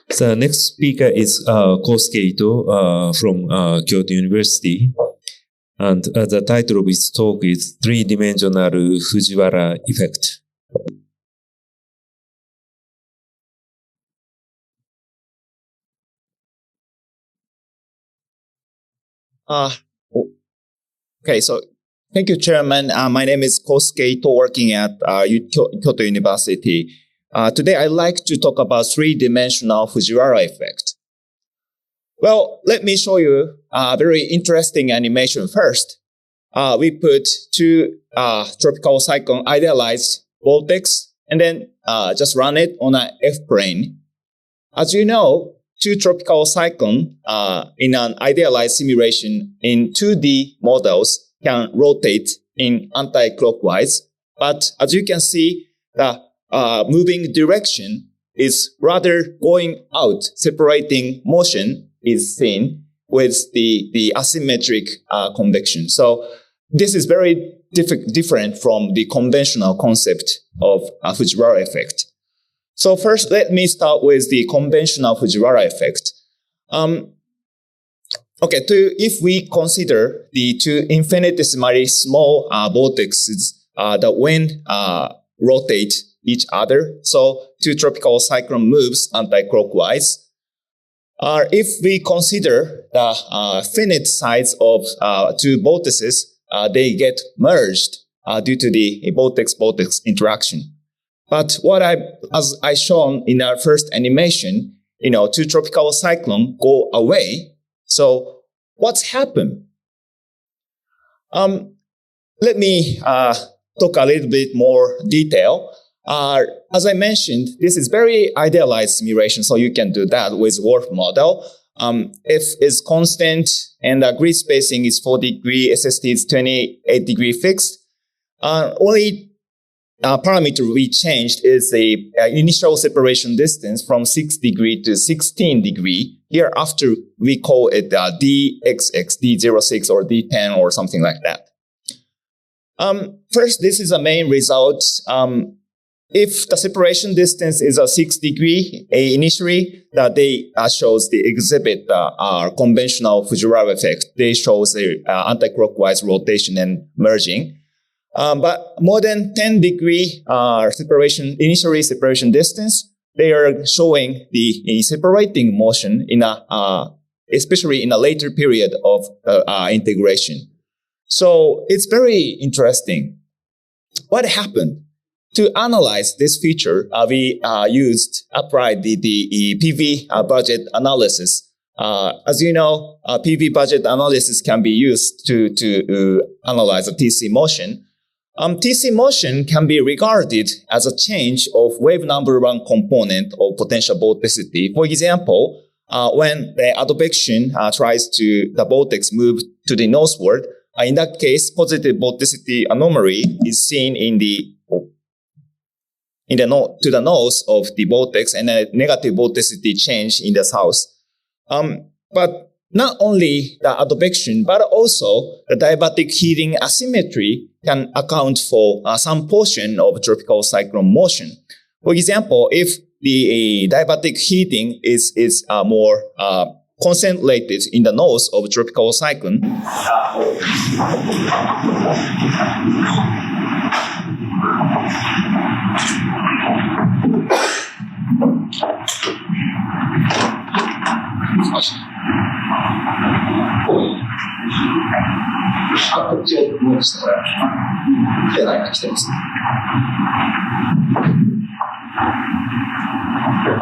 The next speaker is Kosuke from Kyoto University. And the title of his talk is Three-Dimensional Fujiwara Effect. Okay, so thank you, Chairman. My name is Kosuke, working at Kyoto University. Today, I'd like to talk about three-dimensional Fujiwara effect. Well, let me show you a very interesting animation first. We put two tropical cyclone idealized vortex and then just run it on an F-plane. As you know, two tropical cyclone in an idealized simulation in 2D models can rotate in anti-clockwise. But as you can see, the moving direction is rather going out, separating motion is seen with the asymmetric convection. So this is very different from the conventional concept of a Fujiwara effect. So first, let me start with the conventional Fujiwara effect. If we consider the two infinitesimally small vortexes that when rotate each other, so two tropical cyclone moves anti-clockwise. If we consider the finite size of two vortices, they get merged due to the vortex-vortex interaction. But as I shown in our first animation, two tropical cyclone go away. So what's happened? Let me talk a little bit more detail. As I mentioned, this is very idealized simulation, so you can do that with Wolf model. F is constant and the grid spacing is 4 degree, SST is 28 degree fixed. Only parameter we changed is the initial separation distance from 6 degree to 16 degree. Hereafter, we call it DXX, D06 or D10 or something like that. First, this is a main result. If the separation distance is a 6 degree initially, they shows the exhibit conventional Fujiwara effect. They shows the anti-clockwise rotation and merging. But more than 10 degree initially separation distance, they are showing the separating motion especially in a later period of integration. So it's very interesting. What happened? To analyze this feature, we applied the PV budget analysis. As you know, PV budget analysis can be used to analyze a TC motion. TC motion can be regarded as a change of wave number one component of potential vorticity. For example, when the advection tries to the vortex move to the northward, in that case, positive vorticity anomaly is seen to the north of the vortex and a negative vorticity change in the south. But not only the advection, but also the diabatic heating asymmetry can account for some portion of tropical cyclone motion. For example, if the diabatic heating is more concentrated in the north of tropical cyclone,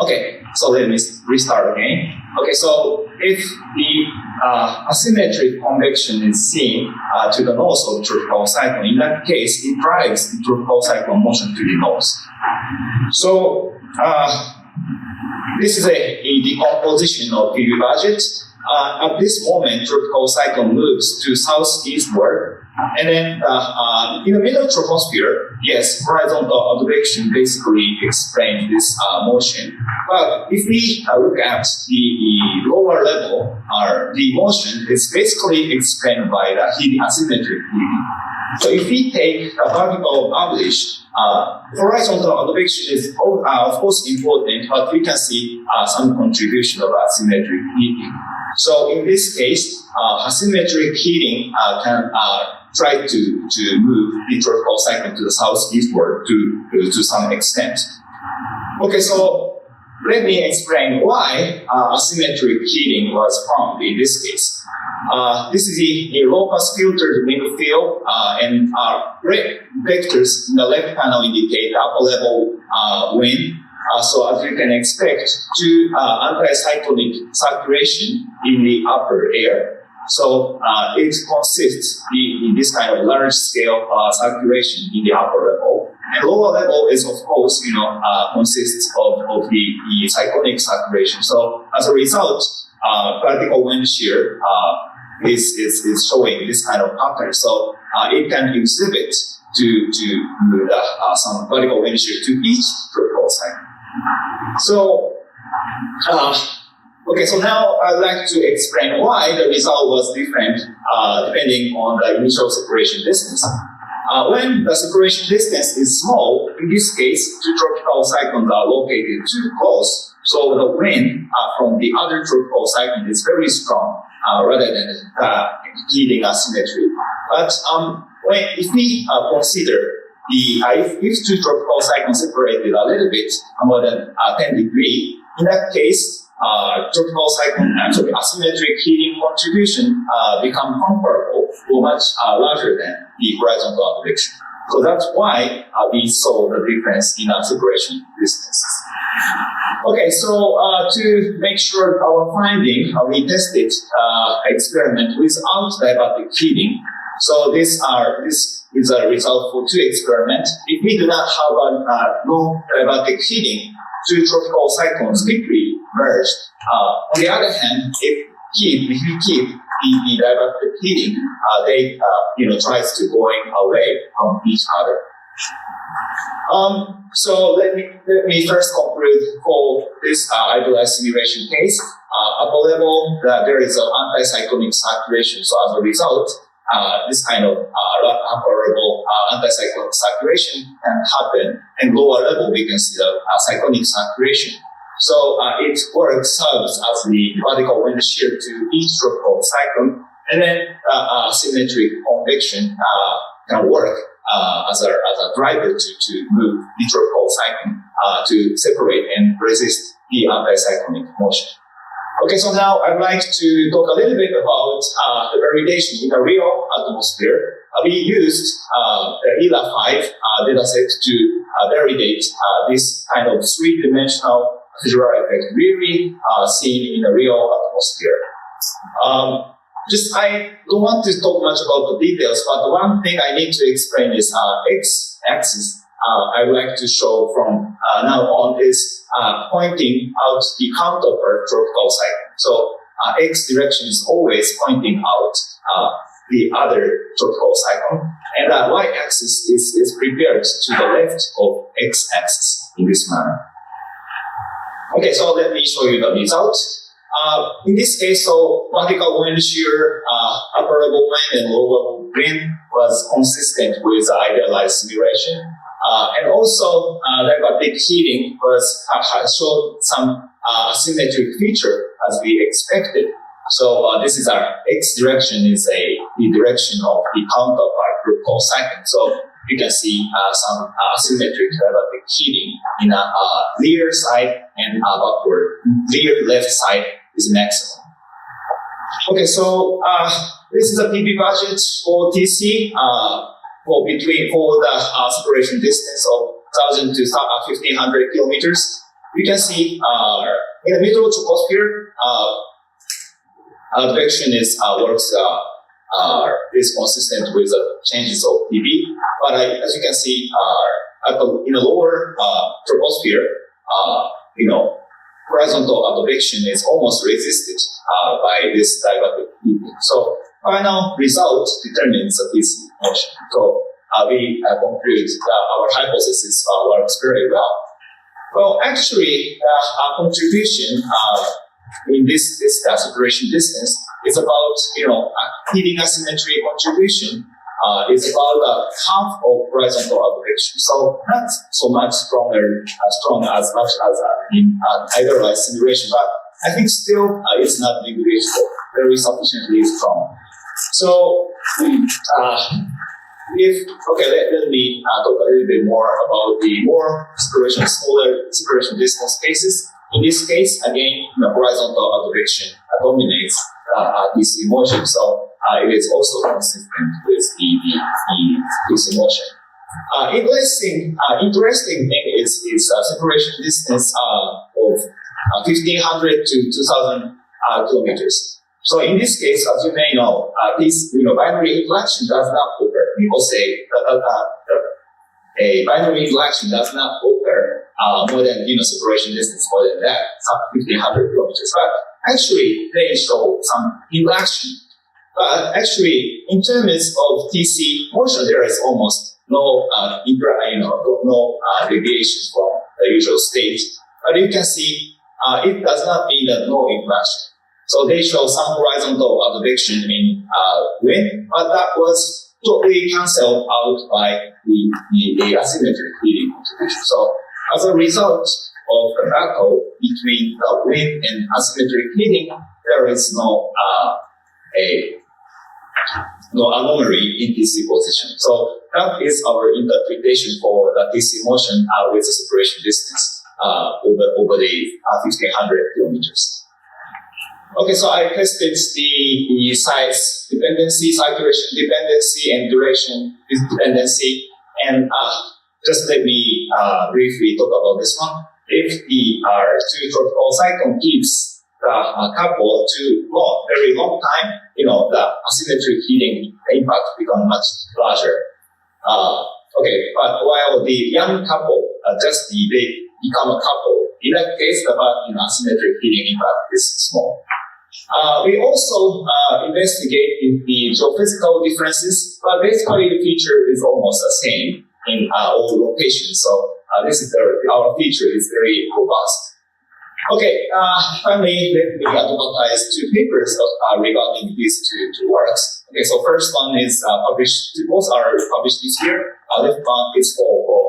Okay, so let me restart again. Okay, so if the asymmetric convection is seen to the north of tropical cyclone, in that case, it drives the tropical cyclone motion to the north. So this is a decomposition of PV budget. At this moment, tropical cyclone moves to southeastward, and then in the middle troposphere, yes, horizontal advection basically explains this motion. But if we look at the lower level, the motion is basically explained by the asymmetric heating. So if we take a vertical average, horizontal advection is of course important, but we can see some contribution of asymmetric heating. So in this case, asymmetric heating can try to move the tropical cyclone to the southeastward to some extent. Okay, so let me explain why asymmetric heating was found in this case. This is the low-pass filtered wind field, and red vectors in the left panel indicate upper level wind. So as you can expect, two anticyclonic circulation in the upper air. So it consists in this kind of large-scale circulation in the upper level. And lower level is, of course, consists of the cyclonic circulation. So as a result, vertical wind shear is showing this kind of pattern. So it can exhibit to some vertical wind shear to each tropical cycle. So, okay, so now I'd like to explain why the result was different depending on the initial separation distance. When the separation distance is small, in this case, two tropical cyclones are located too close, so the wind from the other tropical cyclone is very strong rather than heating asymmetry. But if we consider if two tropical cyclones separated a little bit more than 10 degrees, in that case, tropical cyclone asymmetric heating contribution become comparable or much larger than the horizontal advection. So that's why we saw the difference in separation distances. Okay, so to make sure our finding, we tested experiment without diabatic heating. So this is a result for two experiments. If we do not have no diabatic heating, two tropical cyclones quickly merged. On the other hand, if we keep the diabatic heating, they tries to going away from each other. So let me first conclude for this idealized simulation case. Upper level, there is an anticyclonic circulation. So as a result, this kind of upper level anticyclonic circulation can happen, and lower level we can see the cyclonic circulation. So it serves as the vertical wind shear to each tropical cyclone, and then symmetric convection can work as a driver to move the tropical cyclone to separate and resist the anticyclonic motion. Okay, so now I'd like to talk a little bit about the variation in the real atmosphere. We used the ELA5 dataset to validate this kind of three-dimensional visual effect really seen in the real atmosphere. I don't want to talk much about the details, but one thing I need to explain is x-axis. I would like to show from now on is pointing out the counterpart tropical cyclone. So x direction is always pointing out the other tropical cyclone, and y-axis is prepared to the left of x-axis in this manner. Okay, so let me show you the result. In this case, so vertical wind shear, upper level wind and lower level wind was consistent with the idealized simulation. And also, diabatic heating showed some asymmetric feature as we expected. So this is our x direction is the direction of the counterpart tropical cyclone. So you can see some asymmetric diabatic heating in a rear side and backward. Rear left side is maximum. Okay, so this is a PV budget for TC for the separation distance of 1,000 to 1,500 kilometers. You can see in the middle troposphere, advection is consistent with the changes of PV. But as you can see, in the lower troposphere, horizontal advection is almost resisted by this diabatic heating. So final result determines the TC motion. So we conclude our hypothesis works very well. Well, actually, our contribution in this separation distance is about heating asymmetry contribution is about half of horizontal direction. So not so much strong as much as in idealized simulation, but I think still it's not negligible, very sufficiently strong. So let me talk a little bit more about the smaller separation distance cases. In this case, again, the horizontal direction dominates DC motion, so it is also consistent with the DC motion. Interesting thing is separation distance of 1,500 to 2,000 kilometers. So in this case, as you may know, this binary interaction does not occur. People say that a binary interaction does not occur more than separation distance more than that, 1,500 kilometers. But actually, they show some interaction. But actually, in terms of DC motion, there is almost no deviations from the usual state. But you can see it does not mean that no interaction. So they show some horizontal direction in wind, but that was totally cancelled out by the asymmetric heating contribution. So as a result of the battle between the wind and asymmetric heating, there is no anomaly in DC position. So that is our interpretation for the DC motion with the separation distance over the 1,500 kilometers. Okay, so I tested the size dependency, circulation dependency, and duration dependency. And just let me briefly talk about this one. If the two tropical cyclone keeps the couple to very long time, the asymmetric heating impact becomes much larger. Okay, but while the young couple, they become a couple, in that case, the asymmetric heating impact is small. We also investigate the geophysical differences, but basically the feature is almost the same in all locations. So our feature is very robust. Okay, finally, let me advertise two papers regarding these two works. Okay, so first one is published. Both are published this year. Left one is for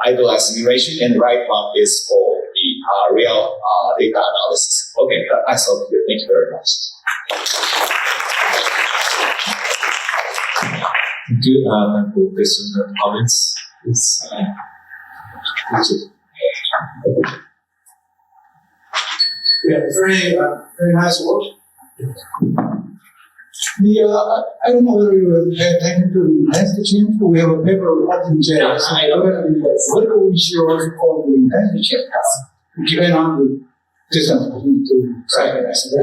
idealized simulation, and the right one is for the real data analysis. Okay, I stop here. Thank you very much. Thank you. Time for questions and comments. Please. Yeah, very nice work. I don't know whether you have paid attention to the intensity change, but we have a paper in J. Yeah, so I know. What do we show for the intensity change? Depending on the distance between two cycles.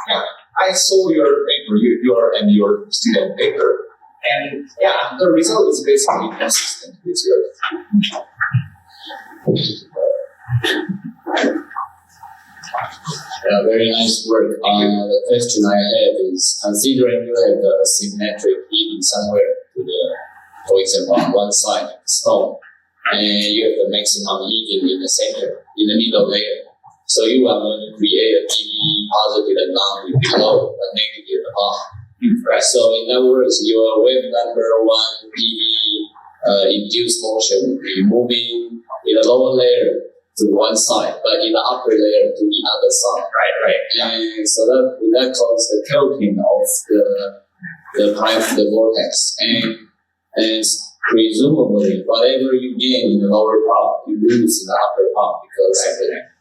Yeah, I saw your paper, your student paper, and yeah, the result is basically consistent with yours. Yeah, very nice work. The question I have is, considering you have a symmetric heating somewhere for example, on one side of the stone, and you have the maximum heating in the center, in the middle layer. So you are going to create a PV positive and below a negative above. Right. So in other words, your wave number one PV induced motion will be moving in the lower layer to one side, but in the upper layer to the other side. Right. And so that causes the tilting of the vortex, and presumably whatever you gain in the lower part, you lose in the upper part because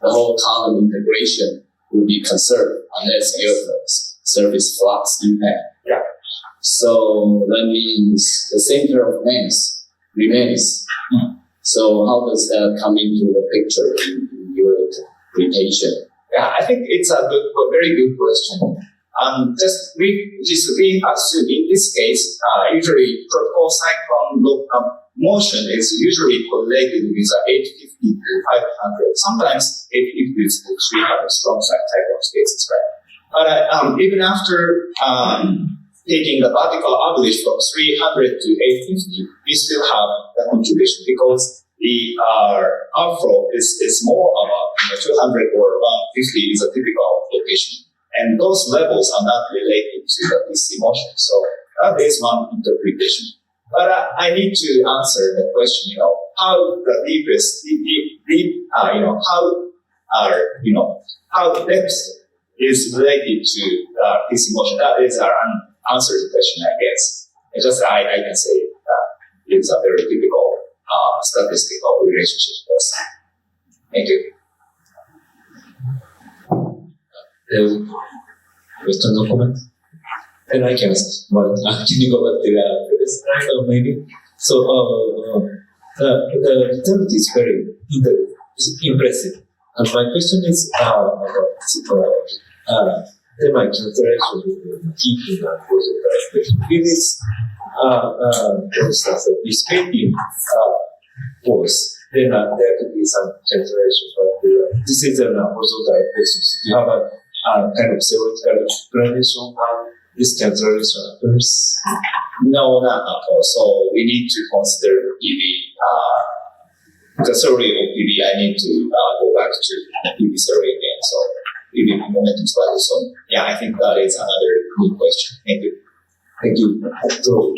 the whole quantum integration will be conserved unless you have a surface flux impact. Yeah. So that means the center of mass remains. So how does that come into the picture in your interpretation? Yeah, I think it's a very good question. We assume in this case, usually tropical cyclone motion is usually correlated with 850 to 500. Sometimes 850 to 300 strong cyclone cases, right? But even after taking the vertical average from 300 to 850, we still have the contribution because the outflow is more about 200 or 150 is a typical location. and those levels are not related to the DC motion. So that is one interpretation. But I need to answer the question, how the deepest, how depth is related to DC motion. That is our unanswered question, I guess. It's just I can say it's a very typical statistical relationship. Yes. Thank you. Question or comment? Then I can ask one. Can you go back to the previous slide, or maybe? So the result is very impressive. And my question is about my calculation with keeping and causal calculation. It is, for instance, a dissipating force. Then there could be some calculation. This is an causal hypothesis. You have a kind of theoretical explanation how this calculation occurs? No, not at all. So we need to consider PV. The theory of PV, I need to go back to PV theory again. So PV momentum study. So yeah, I think that is another good question. Thank you. Thank you. So,